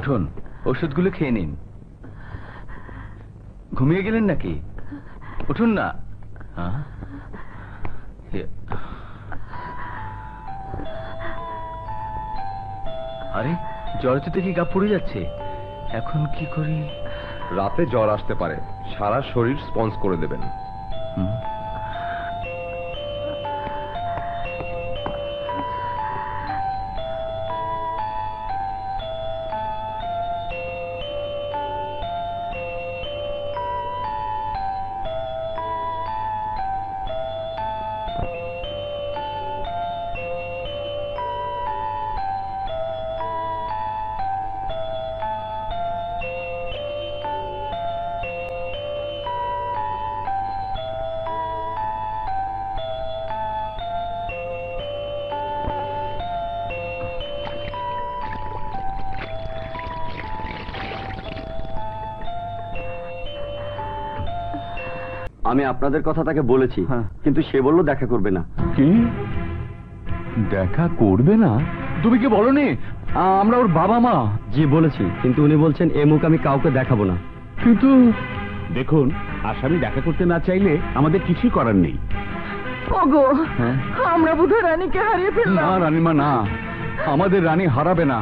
উঠুন, ওষুধগুলো খেয়ে নিন। ঘুমিয়ে গেলেন নাকি? উঠুন না। আরে জ্বরে তো কি গা পুড়ে যাচ্ছে, এখন কি করি? রাতে জ্বর আসতে পারে, সারা শরীর স্পঞ্জ করে দেবেন। আমি আপনাদের কথা তাকে বলেছি, কিন্তু সে বলল দেখা করবে না। কি দেখা করবে না? তুমি কি বলনি আমরা ওর বাবা মা? জি বলেছি, কিন্তু উনি বলছেন এ মুখ আমি কাউকে দেখাবো না। কিন্তু দেখুন, আসামি দেখা করতে না চাইলে আমাদের কিছুই করার নেই। ওগো, আমরা বোধহয় রানীকে হারিয়ে ফেললাম। না রানীমা, না, আমাদের রানী হারাবে না।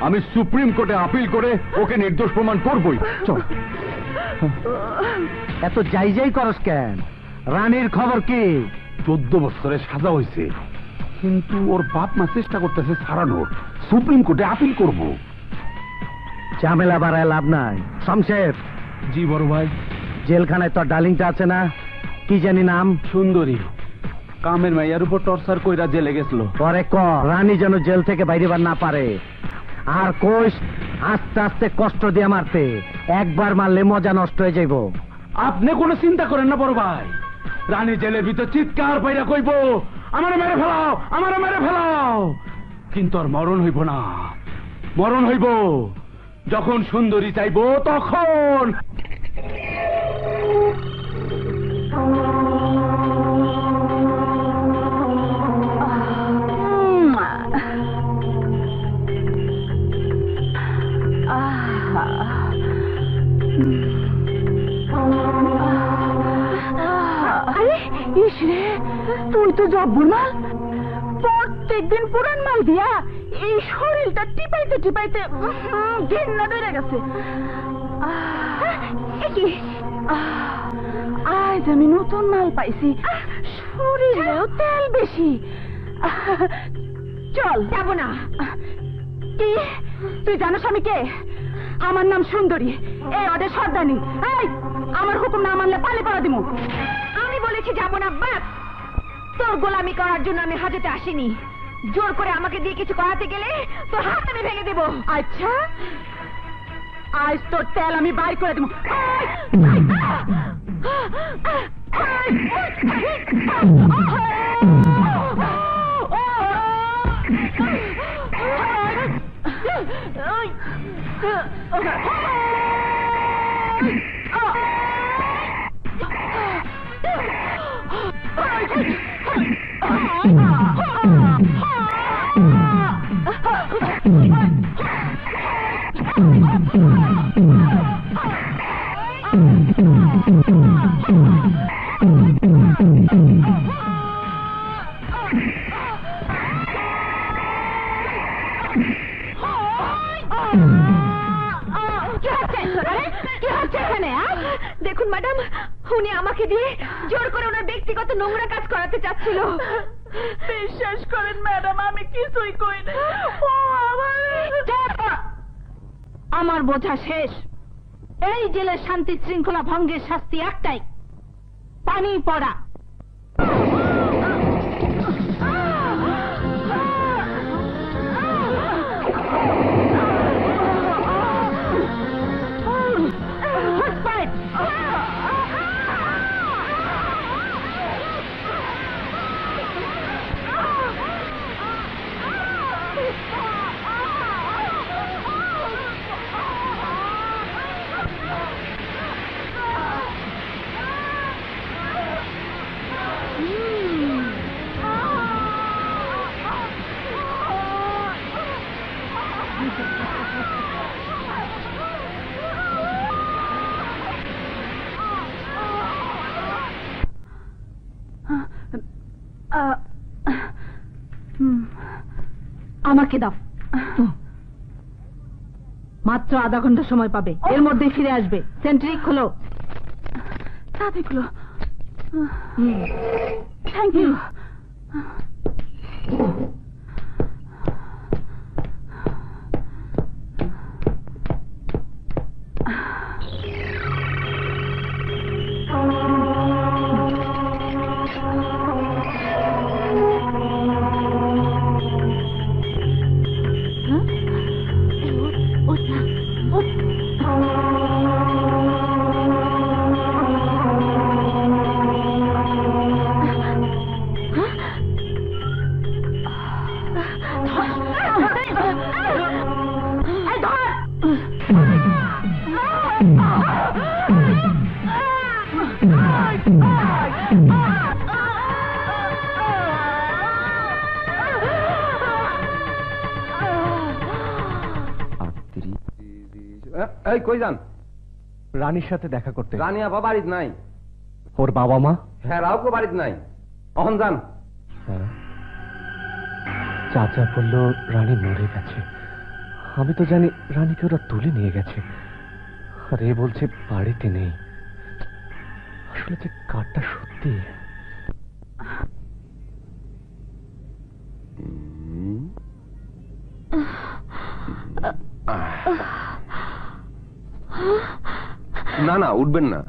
আমি সুপ্রিম কোর্টে আপিল করে ওকে নির্দোষ প্রমাণ করবই। চল। এত যাই যাই করস কেন? রানীর খবর কি? 14 বছরের সাজা হয়েছে, কিন্তু ওর বাপ মা চেষ্টা করতেছে ছাড়ানোর। সুপ্রিম কোর্টে আপিল করব। ঝামেলা বাড়ায় লাভ নাই। শমশের। জি বড় ভাই। জেলখানায় তোর ডার্লিংটা আছে না, কি জানি নাম? সুন্দরী। কামের মাইয়ার উপর টর্চার কইরা জেলে গেছিল। পরে ক রানী যেন জেল থেকে বাইরেবার না পারে। আর কোষ আস্তে আস্তে কষ্ট দিয়ে মারতে, একবার মারলে মজা নষ্ট হয়ে যাইব। আপনি কোনো চিন্তা করেন না বড় ভাই, রানী জেলের ভিতর চিৎকার পাইরা কইব, আমারে মেরে ফেলাও, আমারে মেরে ফেলাও। কিন্তু আর মরণ হইব না, মরণ হইব যখন সুন্দরী চাইব তখন। তুই তো জব্বর মাল, প্রত্যেকদিন পুরান মাল দিয়া এই শরীরটা টিপাইতে টিপাইতে ঘৃণা ধরে গেছে। আজ আমি নতুন মাল পাইছি, শরীরেও তেল বেশি। চল। যাব না। কি তুই জানোস আমি কে? আমার নাম সুন্দরী, এই অর্ডার সর্দানি। এই আমার হুকুম না মানলে পালে পাড়া দিমু। আমি বলেছি যাব না, বাপ। তোর গোলামি করার জন্য আমি হাজতে আসিনি। জোর করে আমাকে দিয়ে কিছু করাতে গেলে তোর হাত আমি ভেঙে দেব। আচ্ছা, আজ তোর তেল আমি বাইর করে দেব। দেখুন ম্যাডাম, উনি আমাকে দিয়ে জোর করে ওনার ব্যক্তিগত নোংরা কাজ করাতে চাচ্ছিল। বিশ্বাস করেন ম্যাডাম, আমি কিছুই করিনি। আমার বোঝা শেষ। এই জেলের শান্তি শৃঙ্খলা ভঙ্গের শাস্তি একটাই, পানি পড়া। আমাকে দাও। মাত্র আধা ঘন্টা সময় পাবে, এর মধ্যেই ফিরে আসবে। সেন্ট্রি খোলো। তাড়াতাড়ি খোলো। Thank you. এই কই যান? রানীর সাথে দেখা করতে। রানী আপা বাড়িতে নাই। ওর বাবা মা? হ্যাঁ, রাও বাড়িতে নাই। অহন যান। চাচা বলল রানী মরে গেছে। আমি তো জানি রানীকে ওরা তুলে নিয়ে গেছে, আর এ বলছে বাড়িতে নেই। আসলে যে কারটা সত্যি। না না, উঠবেন না।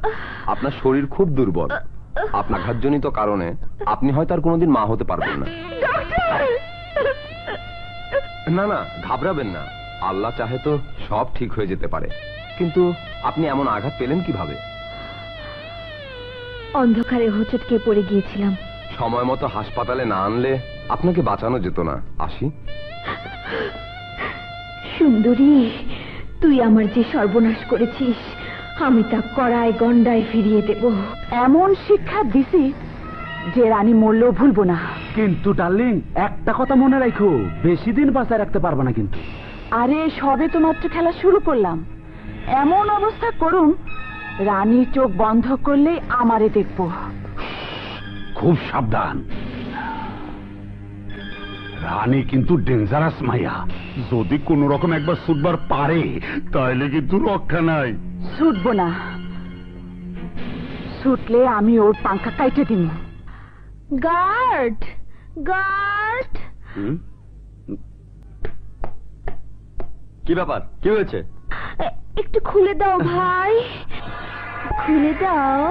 আপনার শরীর খুব দুর্বল। আপনার আঘাতজনিত কারণে আপনি হয়তো আর কোনোদিন মা হতে পারবেন না। না না, ঘাবড়াবেন না। আল্লাহ চাহে তো সব ঠিক হয়ে যেতে পারে। কিন্তু আপনি এমন আঘাত পেলেন কিভাবে? অন্ধকারে হোঁচটকে পড়ে গিয়েছিলাম। সময় মতো হাসপাতালে না আনলে আপনাকে বাঁচানো যেত না। আসি। সুন্দরী, তুই আমার যে সর্বনাশ করেছিস, আমি তা কড়ায় গন্ডায় ফিরিয়ে দেব। এমন শিক্ষা দিছি যে রানী মরলেও ভুলবো না। কিন্তু ডার্লিং, একটা কথা মনে রাখো, বেশি দিন বাঁচায় রাখতে পারবে না কিন্তু। আরে সবে তো মাত্র খেলা শুরু করলাম। এমন অবস্থা করুন, রানীর চোখ বন্ধ করলেই আমারে দেখবো। খুব সাবধান। রানী কিন্তু ডেঞ্জারাস মাইয়া। যদি কোন রকম একবার ছুটবার পারে তাহলে কিন্তু রক্ষা নাই। ছুটবো না, ছুটলে আমি ওর পাংখা কাইটে দিব। Guard, guard. কি ব্যাপার? কি হয়েছে? একটু খুলে দাও ভাই, খুলে দাও।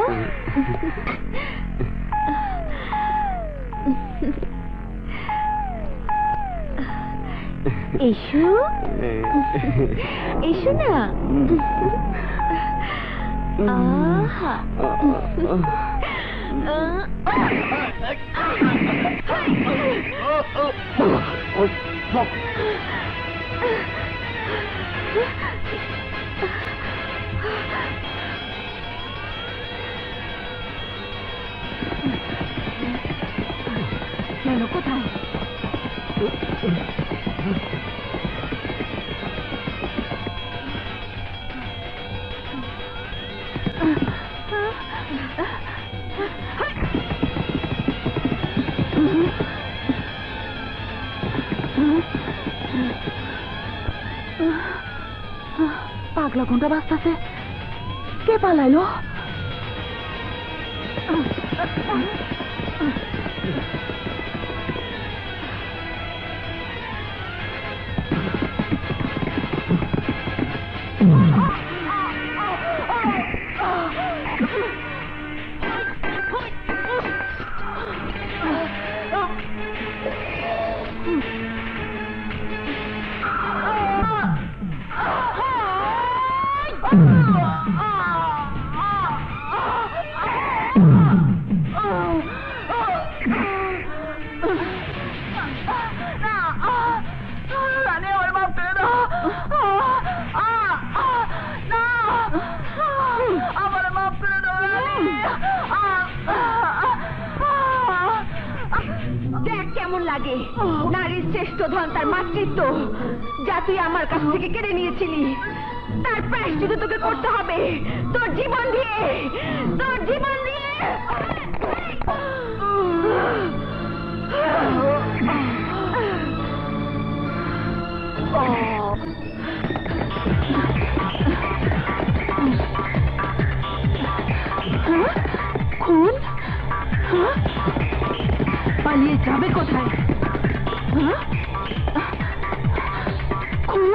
এসো, এসো না। আহা। কেন, কোথায়? পাগলা ঘন্টা বাজতাছে। কে পালাইলো? কেমন লাগে নারীর শ্রেষ্ঠ ধন তার মাতৃত্ব, যা তুই আমার কাছ থেকে কেড়ে নিয়েছিলি। তার প্রায়শ্চিত্ত তোকে করতে হবে, তোর জীবন দিয়ে, তোর জীবন দিয়ে। পালিয়ে যাবে কোথায়? হ্যাঁ? খুন?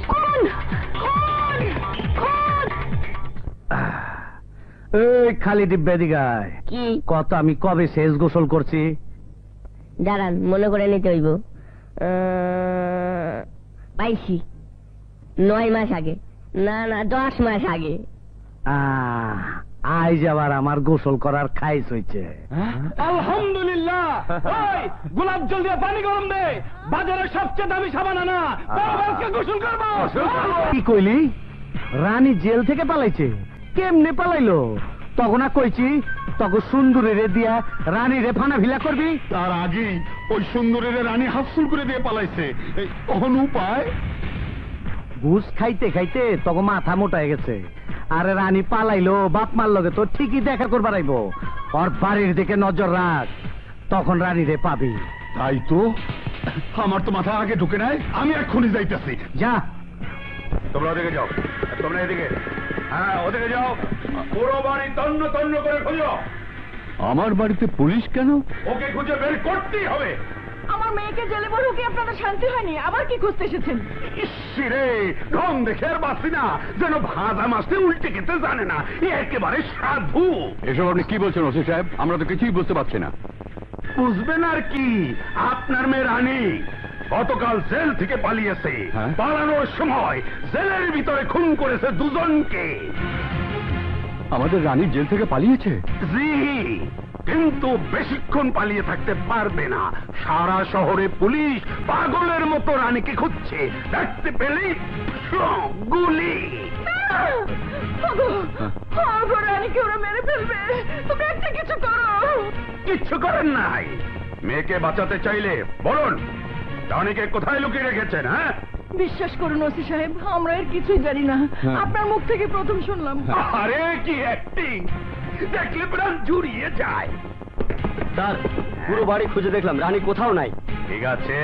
খুন! খুন! খুন! এই খালি ডিব্বে দিগায় কি কত আমি কবে শেষ গোসল করছি? দাঁড়ান, মনে করে নিতে হইব। পাইছি, 9 মাস আগে। না না, 10 মাস আগে। আজ আবার আমার গোসল করার খাইস হইছে। আলহামদুলিল্লাহ। ওই গোলাপ জল দিয়ে পানি গরম দে, বাজারে সবচেয়ে দামি সাবান আনা, বাবাকে গোসল করবো। কি কইলি? রানী জেল থেকে পালাইছে? কেমনে পালাইলো? তখন না কইছি তখন সুন্দরী রে দিয়া রানী রে ফানা ভিলা করবি। তার আগেই ওই সুন্দরীর রানী হাফসুল করে দিয়ে পালাইছে। অহন উপায়? ঘুষ খাইতে খাইতে তখন মাথা মোটা হয়ে গেছে। আরে রানী পালাইলো, বাপ মার লগে তো ঠিকই দেখা করবার আইব। ওর বাড়ির দিকে নজর রাখ, তখন রানী রে পাবি। তাই তো, আমার তো মাথা আগে ঢুকে নাই। আমি এক্ষুনি যাইতেছি। যা। তোমরা ওদিকে যাও, তোমরা এদিকে। হ্যাঁ, ওদিকে যাও, পুরো বাড়ি তন্ন তন্ন করে খুঁজো। আমার বাড়িতে পুলিশ কেন? ওকে খুঁজে বের করতেই হবে। আমার মেয়েকে জেলে বড় কি আপনাদের শান্তি হয়নি? আবার কি খুঁজতে এসেছেন? ইসরে, ঢং দেখে আর বাঁচি না, যেন ভাজা মাছতে উল্টে খেতে জানে না। একেবারে সাধু। এসব আপনি কি বলছেন ওসি সাহেব? আমরা তো কিছুই বুঝতে পারছি না। বুঝবেন আর কি? আপনার মেয়ে রানী গতকাল জেল থেকে পালিয়েছে। পালানোর সময় জেলের ভিতরে খুন করেছে 2 জনকে। আমাদের রানী জেল থেকে পালিয়েছে? জি, কিন্তু বেশিক্ষণ পালিয়ে থাকতে পারবে না। সারা শহরে পুলিশ পাগলের মতো রানীকে খুঁজছে। দেখতে পেলে গুলি। রানীকে ওরা মেরে ফেলবে, তুমি একটা কিছু করো। কিচ্ছু করেন নাই। মেয়েকে বাঁচাতে চাইলে বলুন, রানীকে কোথায় লুকিয়ে রেখেছেন? হ্যাঁ, বিশ্বাস করুন ওসি সাহেব, আমরা এর কিছুই জানি না। আপনার মুখ থেকে প্রথম শুনলাম। আরে কি অ্যাক্টিং! দেখলে প্রাণ জুড়িয়ে যায়। স্যার, পুরো বাড়ি খুঁজে দেখলাম, রানী কোথাও নাই। ঠিক আছে,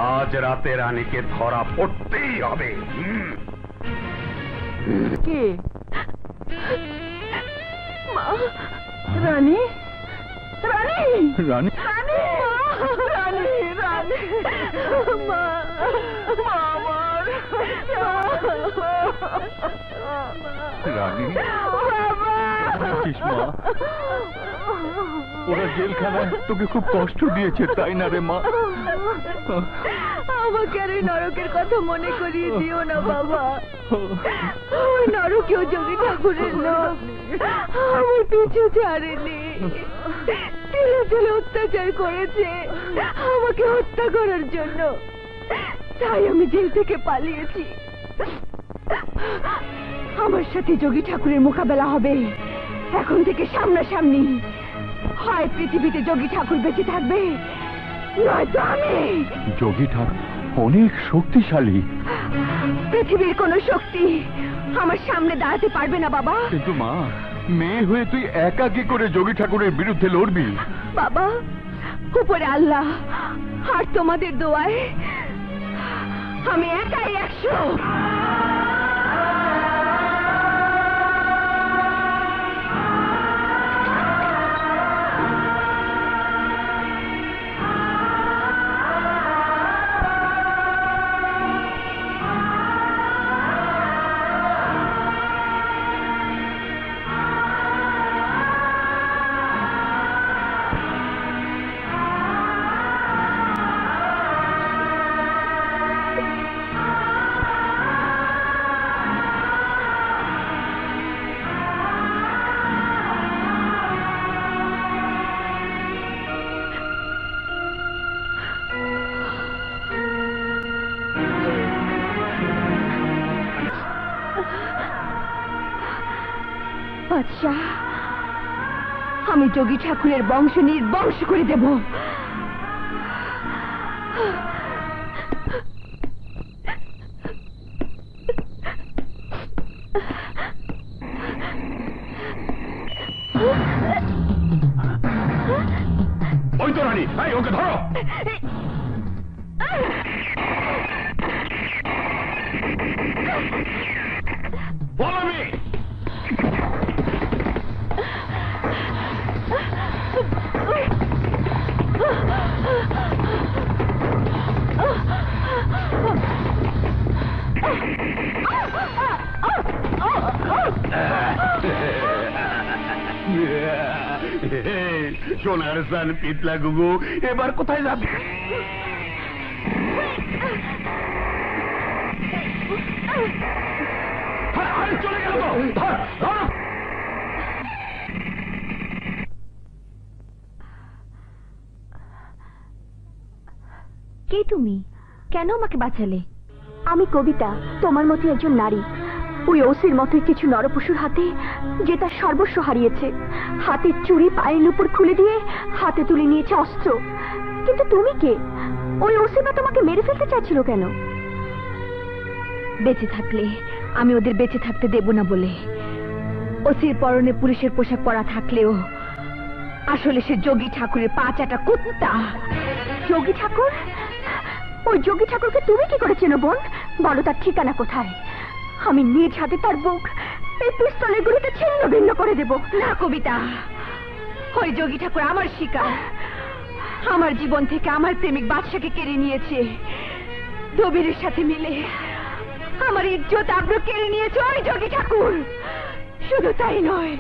আজ রাতে রানীকে ধরা পড়তেই হবে। কে? মা, রানী? রানী? রানী? রানী? রানী? রানী? মা, মা আমার। রানী? বাবা! মা, ওরা জেলখানায় তোকে খুব কষ্ট দিয়েছে, তাই না রে মা? আমাকে আর ওই নরকের কথা মনে করিয়ে দিও না বাবা। ওই নরকেও যোগী ঠাকুরের লোক আমার পিছু ছাড়েনি। ছেলে ছেলে অত্যাচার করেছে আমাকে হত্যা করার জন্য। তাই আমি জেল থেকে পালিয়েছি। আমার সাথে যোগী ঠাকুরের মোকাবেলা হবে এখন থেকে সামনাসামনি। হয় পৃথিবীতে যোগী ঠাকুর বেঁচে থাকবে, নয়তো আমি। যোগী ঠাকুর অনেক শক্তিশালী। পৃথিবীর কোন শক্তি আমার সামনে দাঁড়াতে পারবে না বাবা। কিন্তু মা, মেয়ে হয়ে তুই একা কি করে যোগী ঠাকুরের বিরুদ্ধে লড়বি? বাবা, উপরে আল্লাহ আর তোমাদের দোয়ায় আমি একাই 100। বাদশাহ, আমি যোগী ঠাকুরের বংশ নির্বংশ করে দেব। ওই তো রানী, ওকে ধরো। Follow me! সোনার সান পিতলা গুগু, এবার কোথায় যাবে? আরে চলে গেল তো। ধর, ধর। কে তুমি? কেন আমাকে বাঁচালে? আমি কবিতা, তোমার মতো একজন নারী। ওই ওসির মতোই কিছু নরপশুর হাতে যে তার সর্বস্ব হারিয়েছে। হাতের চুড়ি পায়ের উপর খুলে দিয়ে হাতে তুলে নিয়েছে অস্ত্র। কিন্তু তুমি কে? ওই ওসি বা তোমাকে মেরে ফেলতে চাইছিল কেন? বেঁচে থাকলে আমি ওদের বেঁচে থাকতে দেব না বলে। ওসির পরনে পুলিশের পোশাক পরা থাকলেও আসলে সে যোগী ঠাকুরের পা চাটা কুত্তা। যোগী ঠাকুর? ওই যোগী ঠাকুরকে তুমি কি করে চেনো বোন? বলো তার ঠিকানা কোথায়? আমি নিজ হাতে তার বুক এই পিস্তলের গুলিতে ছিন্ন ভিন্ন করে দেব। না কবিতা, ওই যোগী ঠাকুর আমার শিকার। আমার জীবন থেকে আমার প্রেমিক বাদশাকে কেড়ে নিয়েছে। দবিরের সাথে মিলে আমার ইজ্জত আব্রু কেড়ে নিয়েছে ওই যোগী ঠাকুর। শুধু তাই নয়,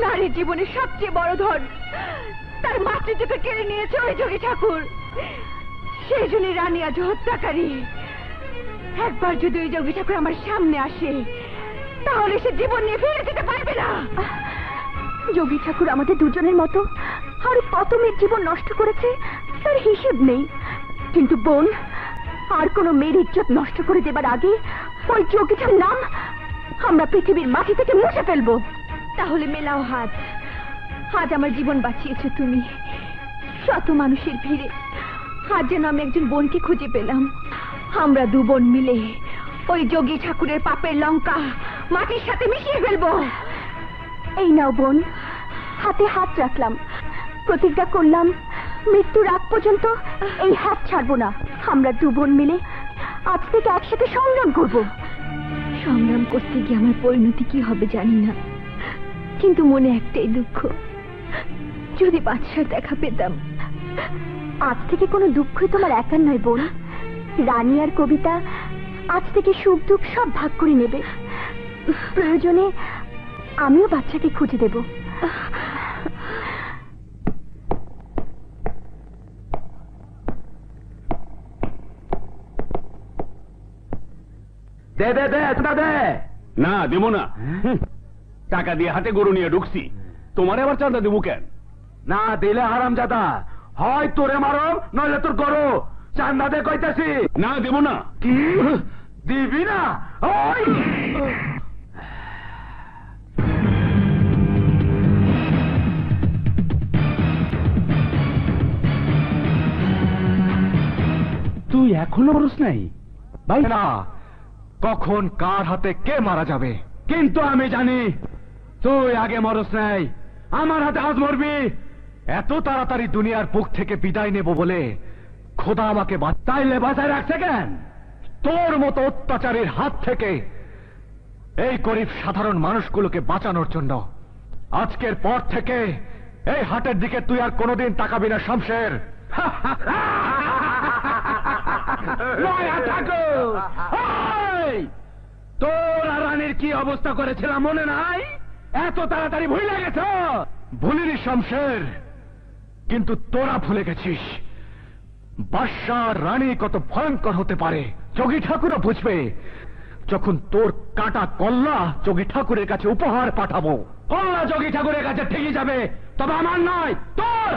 নারীর জীবনে সবচেয়ে বড় ধন তার মাতৃত্বকে কেড়ে নিয়েছে ওই যোগী ঠাকুর। সেই জন্য রানী আজ হত্যাকারী। একবার যদি ওই যোগী ঠাকুর আমার সামনে আসে তাহলে সে জীবন নিয়ে ফিরে যেতে পারবে না। যোগী ঠাকুর আমাদের দুজনের মতো আর কত মেয়ের জীবন নষ্ট করেছে তার হিসেব নেই। কিন্তু বোন, আর কোন মেয়ের ইজ্জত নষ্ট করে দেবার আগে ওই যোগী ঠাকুর নাম আমরা পৃথিবীর মাটি থেকে মুছে ফেলবো। তাহলে মেলাও হাত। আজ আমার জীবন বাঁচিয়েছো তুমি। শত মানুষের ভিড়ে আজ যেন আমি একজন বোনকে খুঁজে পেলাম। আমরা দু বোন মিলে ওই যোগী ঠাকুরের পাপের লঙ্কা মাটির সাথে মিশিয়ে ফেলবো। এই নাও বোন, হাতে হাত রাখলাম, প্রতিজ্ঞা করলাম মৃত্যুর আগ পর্যন্ত এই হাত ছাড়বো না। আমরা দু বোন মিলে আজ থেকে একসাথে সংগ্রাম করব। সংগ্রাম করতে গিয়ে আমার পরিণতি কি হবে জানি না, কিন্তু মনে একটাই দুঃখ, যদি বাদশার দেখা পেতাম। আজ থেকে কোনো দুঃখই তোমার একার নয় বোন। রানী আর কবিতা আজ থেকে সুখ দুঃখ সব ভাগ করে নেবে। প্রয়োজনে আমিও বাচ্চাকে খুঁজে দেব। দে দে দে, এটা দে। না, দেবো না। টাকা দিয়ে হাতে গরু নিয়ে ঢুকছি, তোমার আবার চাঁদা দেবো কেন? না দিলে হারামজাদা, হয় তোরে মারো নইলে তোর গরু। চান্দা দে কইতাছি। না, দেবো না। কি দিবি না? ওই তুই এখনো মরস নাই ভাই? না, কখন কার হাতে কে মারা যাবে কিন্তু আমি জানি তুই আগে মরস নাই, আমার হাতে আজ মরবি। এত তাড়াতাড়ি দুনিয়ার বুক থেকে বিদায় নেব বলে খোদা আমাকে তাইলে বাঁচায় রাখছে কেন? তোর মতো অত্যাচারের হাত থেকে এই গরিব সাধারণ মানুষগুলোকে বাঁচানোর জন্য। আজকের পর থেকে এই হাটের দিকে তুই আর কোনোদিন তাকাবি না শামশের। লয়া ঠাকুর, ওই, তোর আর রানীর কি অবস্থা করেছিলাম মনে নাই? এত তাড়াতাড়ি ভুলে গেছ? ভুলিনি শামশের, কিন্তু তোরা ভুলে গেছিস বাদশা রানী কত ভয়ঙ্কর হতে পারে। যোগী ঠাকুরও বুঝবে যখন তোর কাটা কল্লা যোগী ঠাকুরের কাছে উপহার পাঠাবো। কল্লা যোগী ঠাকুরের কাছে ঠিকই যাবে, তবে আমার নয়, তোর।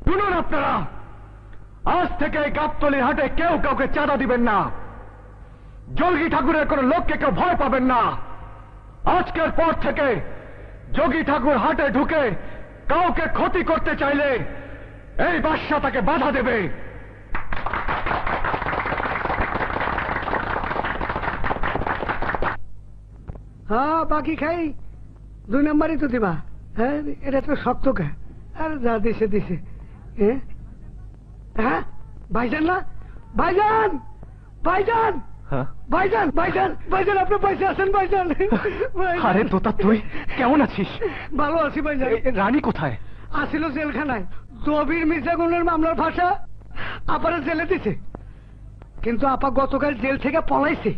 শুনুন আপনারা, আজ থেকে এই গাবতলী হাটে কেউ কাউকে চাঁদা দিবেন না। যোগী ঠাকুরের কোন লোককে কেউ ভয় পাবেন না। আজকের পর থেকে যোগী ঠাকুর হাটে ঢুকে কাউকে ক্ষতি করতে চাইলে এই বাদশা তাকে বাধা দেবে। হ্যাঁ বাকি খাই 2 নম্বরই তো দিবা। হ্যাঁ এটা তো শক্ত কে আর যা দিছে দিছে। হ্যাঁ ভাইজান না, ভাইজান ভাইজান ভাইজান ভাইজান ভাইজান আপনার পয়সা আছেন ভাইজান? আরে তোতা, তুই কেমন আছিস? ভালো আছি ভাইজান। রানী কোথায়? আসিল জেলখানায়। দবির মির্জাগুনের মামলার ভাষা আপারে জেলে দিছে, কিন্তু আপা গতকাল জেল থেকে পলাইছে।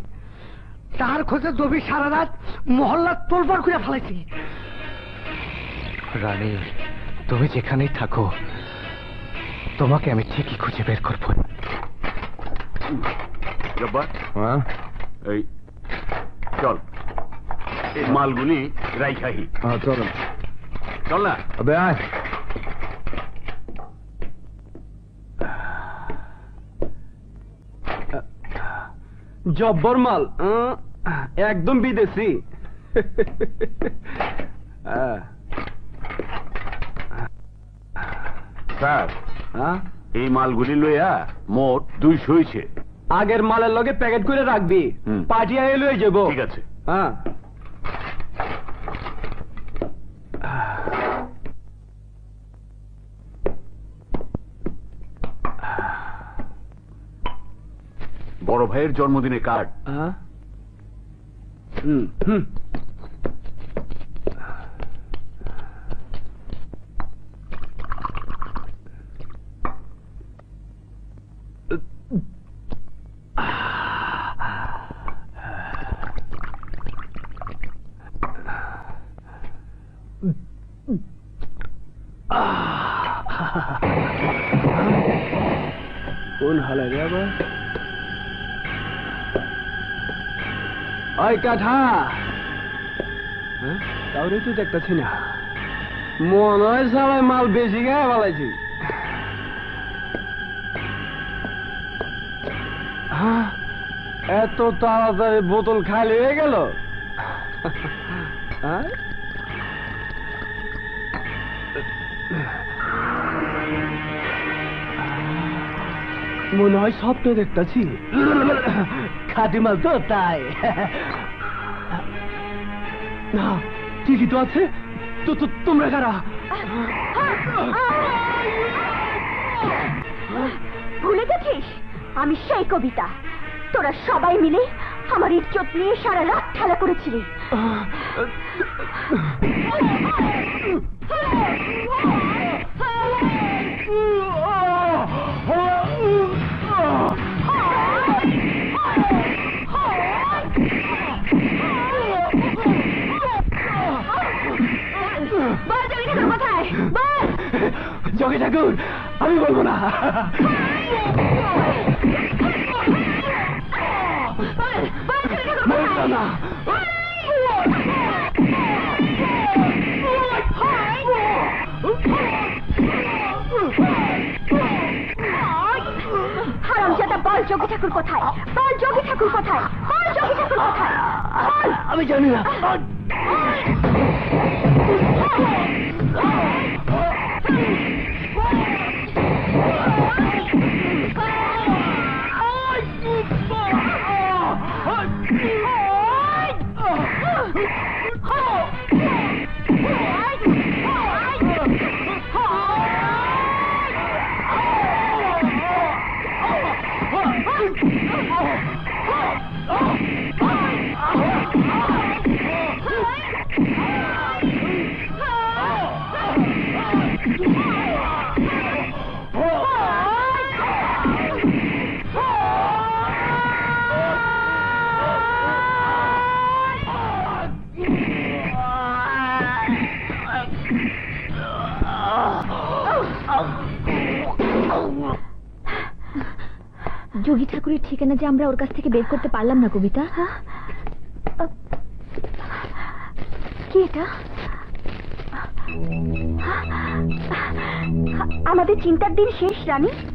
তার খোঁজে দবি সারা রাত মহল্লা তোলপাড় করে ফেলাইছে। রানী, তুমি যেখানেই থাকো তোমাকে আমি ঠিকই খুঁজে বের করবো। জব্বার, হ্যাঁ, এই চল, এই মালগুলি রাইখাহি। চলেন। চল না। আবে আয়। জব্বর মাল, একদম বিদেশি। স্যার, এই মালগুলি লইয়া মোট 200 হয়েছে। আগের মালের লগে প্যাকেট করে রাখবি, পাঠিয়ে লয়ে যাবো। ঠিক আছে। হ্যাঁ, বড় ভাইয়ের জন্মদিনে কার্ড। কোন হালা রে আবার? ওই কাঠা, কাউরে তো দেখতেছি না। মনে হয় সবাই মাল বেশি গায়ে বলাইছি। এত তাড়াতাড়ি বোতল খালি হয়ে গেল? মনে হয় স্বপ্ন দেখতেছি। খাঁটি মাল তো, তাই না? ঠিকই তো আছে। তো তোমরা কারা? ভুলে গেছিস আমি সেই কবিতা? তোরা সবাই মিলে আমার ইজ্জত নিয়ে সারা রাত খেলা করেছিলি। কোথায় বল? যোগী ঠাকুর, আমি বলবো না। না, হারামজাদা, বল যোগী ঠাকুর কোথায়? বল যোগী ঠাকুর কোথায়? বল যোগী ঠাকুর কোথায়? আমি জানি না। যোগী ঠাকুরের ঠিকানা যে আমরা ওর কাছ থেকে বের করতে পারলাম না কবিতা। কি এটা? আমাদের চিন্তার দিন শেষ রানী।